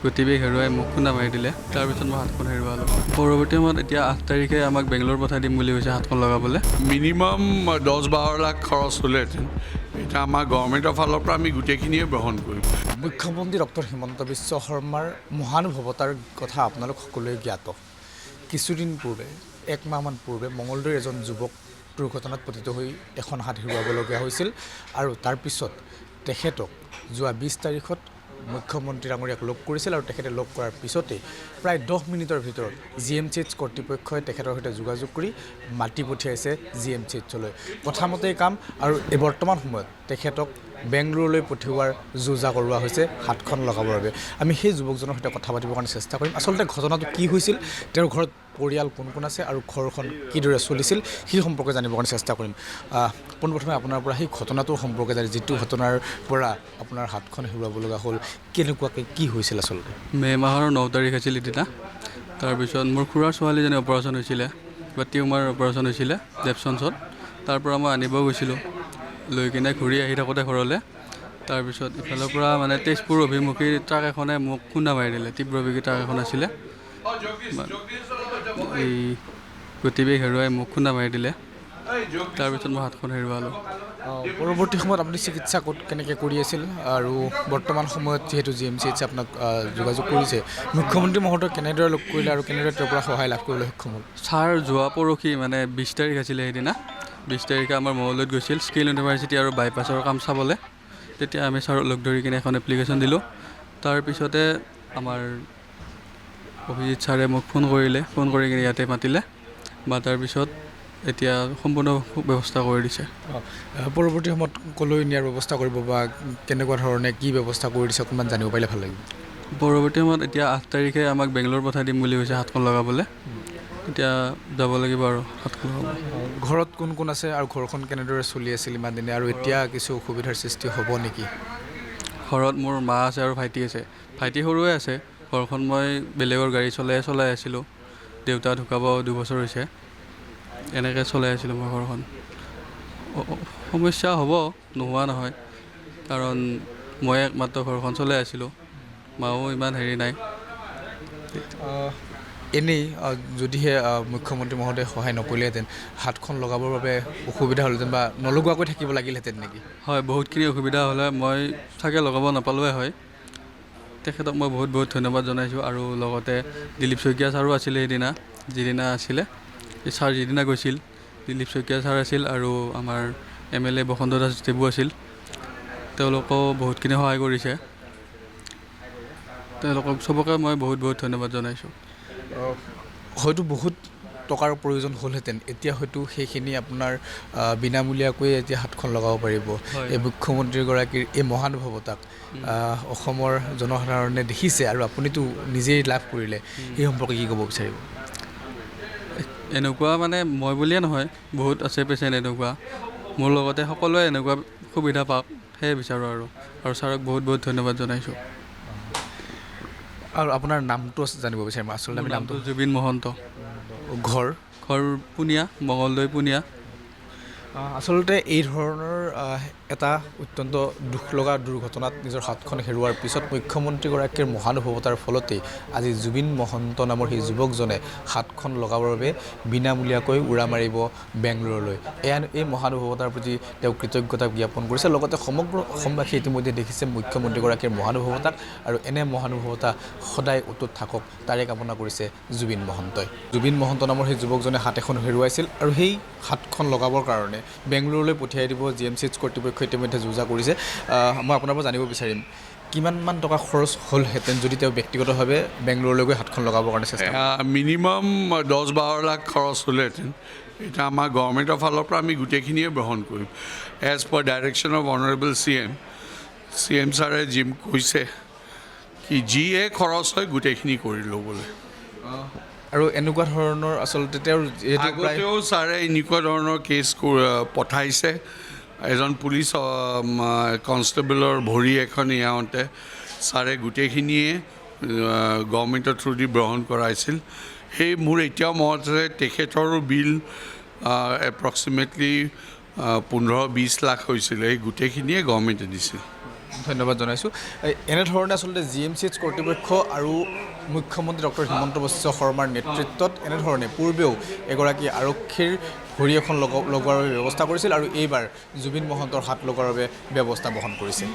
গতিবেগ হেৰুৱাই মোক খুন্দা মাৰি দিলে। তাৰপিছত মই হাতখন হেৰুৱালোঁ। পৰৱৰ্তী সময়ত এতিয়া 8 তাৰিখে আমাক বেংগলোৰ পঠাই দিম বুলি কৈছে হাতখন লগাবলৈ। মিনিমাম 10-12 লাখ খৰচ হ'লেহেঁতেন। এতিয়া আমাৰ গভৰ্ণমেণ্টৰ ফালৰ পৰা আমি গোটেইখিনিয়ে গ্ৰহণ কৰিম। মুখ্যমন্ত্ৰী ডক্টৰ হিমন্ত বিশ্ব শৰ্মাৰ মহানুভৱতাৰ কথা আপোনালোক সকলোৱে জ্ঞাত। কিছুদিন পূৰ্বে 1 মাহমান পূৰ্বে মঙলদৈৰ এজন যুৱক দুৰ্ঘটনাত পতিত হৈ এখন হাত হেৰুৱাবলগীয়া হৈছিল আৰু তাৰপিছত তেখেতক যোৱা 20 তাৰিখত মুখ্যমন্ত্ৰী ডাঙৰীয়াক লগ কৰিছিল আৰু তেখেতে লগ কৰাৰ পিছতেই প্ৰায় 10 মিনিটৰ ভিতৰত GMCH কৰ্তৃপক্ষই তেখেতৰ সৈতে যোগাযোগ কৰি মাতি পঠিয়াইছে GMCHলৈ। কথামতেই কাম আৰু বৰ্তমান সময়ত তেখেতক বেংগলোৰলৈ পঠিওৱাৰ যোজা কৰোৱা হৈছে হাতখন লগাবৰ বাবে। আমি সেই যুৱকজনৰ সৈতে কথা পাতিবৰ কাৰণে চেষ্টা কৰিম। আচলতে ঘটনাটো কি হৈছিল, তেওঁৰ ঘৰত পৰিয়াল কোন কোন আছে আৰু ঘৰখন কিদৰে চলিছিল সেই সম্পৰ্কে জানিবৰ কাৰণে চেষ্টা কৰিম। পোনপ্ৰথমে আপোনাৰ পৰা সেই ঘটনাটোৰ সম্পৰ্কে জানি, যিটো ঘটনাৰ পৰা আপোনাৰ হাতখন হেৰুৱাব লগা হ'ল, কেনেকুৱাকৈ কি হৈছিল আচলতে? মে' মাহৰ 9 তাৰিখ আছিল সিদিনা। তাৰপিছত মোৰ খুৰাৰ ছোৱালীজনী অপাৰেশ্যন হৈছিলে, বা টিউমাৰ অপাৰেশ্যন হৈছিলে জেপচনছত। তাৰ পৰা মই আনিব গৈছিলোঁ, লৈ কিনে ঘূৰি আহি থাকোঁতে ঘৰলৈ। তাৰপিছত ইফালৰ পৰা মানে তেজপুৰ অভিমুখী ট্ৰাক এখনে মোক খুন্দা মাৰি দিলে। তীব্ৰবেগী ট্ৰাক এখন আছিলে, এই গতিবেগ হেৰুৱাই মোক খুন্দা মাৰি দিলে। তাৰপিছত মই হাতখন হেৰুৱালোঁ। পৰৱৰ্তী সময়ত আপুনি চিকিৎসা ক'ত কেনেকৈ কৰি আছিল আৰু বৰ্তমান সময়ত যিহেতু GMCH আপোনাক যোগাযোগ কৰিছে, মুখ্যমন্ত্ৰী মহোদয় কেনেদৰে লগ কৰিলে আৰু কেনেদৰে তেওঁৰ পৰা সহায় লাভ কৰিবলৈ সক্ষম হ'ল? ছাৰ যোৱা পৰহি মানে 20 তাৰিখ আছিলে সেইদিনা। 20 তাৰিখে আমাৰ মঙলদৈত গৈছিল স্কিল ইউনিভাৰ্চিটি আৰু বাইপাছৰ কাম চাবলৈ। তেতিয়া আমি ছাৰক লগ ধৰি কিনে এখন এপ্লিকেশ্যন দিলোঁ। তাৰপিছতে আমাৰ অভিজিত ছাৰে মোক ফোন কৰিলে, ফোন কৰি কিনে ইয়াতে মাতিলে। মাতাৰ পিছত এতিয়া সম্পূৰ্ণ ব্যৱস্থা কৰি দিছে। পৰৱৰ্তী সময়ত ক'লৈ নিয়াৰ ব্যৱস্থা কৰিব বা কেনেকুৱা ধৰণে কি ব্যৱস্থা কৰি দিছে অকণমান জানিব পাৰিলে ভাল লাগিব। পৰৱৰ্তী সময়ত এতিয়া 8 তাৰিখে আমাক বেংগলোৰ পঠাই দিম বুলি কৈছে হাতখন লগাবলৈ। এতিয়া যাব লাগিব আৰু হাতখন লগাব। ঘৰত কোন কোন আছে আৰু ঘৰখন কেনেদৰে চলি আছিল ইমান দিনে, আৰু এতিয়া কিছু অসুবিধাৰ সৃষ্টি হ'ব নেকি? ঘৰত মোৰ মা আছে আৰু ভাইটি আছে। ভাইটি সৰুৱে আছে। ঘৰখন মই বেলেগৰ গাড়ী চলাই আছিলোঁ। দেউতা ঢুকাব 2 বছৰ হৈছে। এনেকৈ চলাই আছিলোঁ মই ঘৰখন। সমস্যা হ'ব, নোহোৱা নহয়, কাৰণ মই একমাত্ৰ ঘৰখন চলাই আছিলোঁ। মাও ইমান হেৰি নাই। এনেই যদিহে মুখ্যমন্ত্ৰী মহোদয়ে সহায় নকৰিলেহেঁতেন, হাতখন লগাবৰ বাবে অসুবিধা হ'লহেঁতেন বা নলগোৱাকৈ থাকিব লাগিলহেঁতেন নেকি? হয়, বহুতখিনি অসুবিধা হ'লে মই চাগে লগাব নাপালোৱে হয়। তেখেতক মই বহুত বহুত ধন্যবাদ জনাইছোঁ। আৰু লগতে দিলীপ শইকীয়া ছাৰো আছিলে সেইদিনা, যিদিনা আছিলে। এই ছাৰ যিদিনা গৈছিল, দিলীপ শইকীয়া ছাৰ আছিল আৰু আমাৰ MLA বসন্ত দাস দেৱো আছিল। তেওঁলোকেও বহুতখিনি সহায় কৰিছে। তেওঁলোকক চবকে মই বহুত বহুত ধন্যবাদ জনাইছোঁ। হয়তো বহুত টকাৰ প্ৰয়োজন হ'লহেঁতেন, এতিয়া হয়তো সেইখিনি আপোনাৰ বিনামূলীয়াকৈ এতিয়া হাতখন লগাব পাৰিব। এই মুখ্যমন্ত্ৰীগৰাকীৰ এই মহানুভৱতাক অসমৰ জনসাধাৰণে দেখিছে আৰু আপুনিতো নিজেই লাভ কৰিলে, এই সম্পৰ্কে কি ক'ব বিচাৰিব? এনেকুৱা মানে মই বুলিয়ে নহয়, বহুত আছে পেচেণ্ট এনেকুৱা। মোৰ লগতে সকলোৱে এনেকুৱা সুবিধা পাওক, সেয়ে বিচাৰোঁ আৰু ছাৰক বহুত বহুত ধন্যবাদ জনাইছোঁ। আৰু আপোনাৰ নামটো জানিব বিচাৰিম আচলতে? আমি নামটো জুবিন মহন্ত। ঘৰ পুনিয়া, মঙলদৈ পুনিয়া। আচলতে এই ধৰণৰ এটা অত্যন্ত দুখ লগা দুৰ্ঘটনাত নিজৰ হাতখন হেৰুৱাৰ পিছত মুখ্যমন্ত্ৰীগৰাকীৰ মহানুভৱতাৰ ফলতেই আজি জুবিন মহন্ত নামৰ সেই যুৱকজনে হাতখন লগাবৰ বাবে বিনামূলীয়াকৈ উৰা মাৰিব বেংগলোৰলৈ। এই মহানুভৱতাৰ প্ৰতি তেওঁ কৃতজ্ঞতা জ্ঞাপন কৰিছে। লগতে সমগ্ৰ অসমবাসী ইতিমধ্যে দেখিছে মুখ্যমন্ত্ৰীগৰাকীৰ মহানুভৱতাক, আৰু এনে মহানুভৱতা সদায় অটুট থাকক তাৰে কামনা কৰিছে জুবিন মহন্তই। জুবিন মহন্ত নামৰ সেই যুৱকজনে হাত এখন হেৰুৱাইছিল আৰু সেই হাতখন লগাবৰ কাৰণে বেংগলোৰলৈ পঠিয়াই দিব GMCH কৰ্তৃপক্ষই ইতিমধ্যে যোজা কৰিছে। মই আপোনাৰ পৰা জানিব বিচাৰিম, কিমানমান টকা খৰচ হ'লহেঁতেন যদি তেওঁ ব্যক্তিগতভাৱে বেংগলোৰলৈ গৈ হাতখন লগাবৰ কাৰণে চেষ্টা কৰে? মিনিমাম 10-12 লাখ খৰচ হ'লেহেঁতেন। এতিয়া আমাৰ গভৰ্ণমেণ্টৰ ফালৰ পৰা আমি গোটেইখিনিয়ে গ্ৰহণ কৰিম। As per direction of honourable CM ছাৰে কৈছে কি যিয়ে খৰচ হয় গোটেইখিনি কৰি ল'বলৈ। আৰু এনেকুৱা ধৰণৰ আচলতে তেওঁৰ আগতেও ছাৰে এনেকুৱা ধৰণৰ কেছ পঠাইছে। এজন পুলিচ কনষ্টেবলৰ ভৰি এখন এয়াওঁতে ছাৰে গোটেইখিনিয়ে গভৰ্ণমেণ্টৰ থ্ৰুদি গ্ৰহণ কৰাইছিল। সেই মোৰ এতিয়াও মনত আছে, তেখেতৰো বিল এপ্ৰক্সিমেটলি 15-20 লাখ হৈছিলে। সেই গোটেইখিনিয়ে গভৰ্ণমেণ্টে দিছিল। ধন্যবাদ জনাইছোঁ এনেধৰণে আচলতে GMCH কৰ্তৃপক্ষ আৰু মুখ্যমন্ত্ৰী ডক্টৰ হিমন্ত বিশ্ব শৰ্মাৰ নেতৃত্বত এনেধৰণে পূৰ্বেও এগৰাকী আৰক্ষীৰ ভৰি এখন লগোৱাৰ বাবে ব্যৱস্থা কৰিছিল আৰু এইবাৰ জুবিন মহন্তৰ হাত লগোৱাৰ বাবে ব্যৱস্থা বহন কৰিছে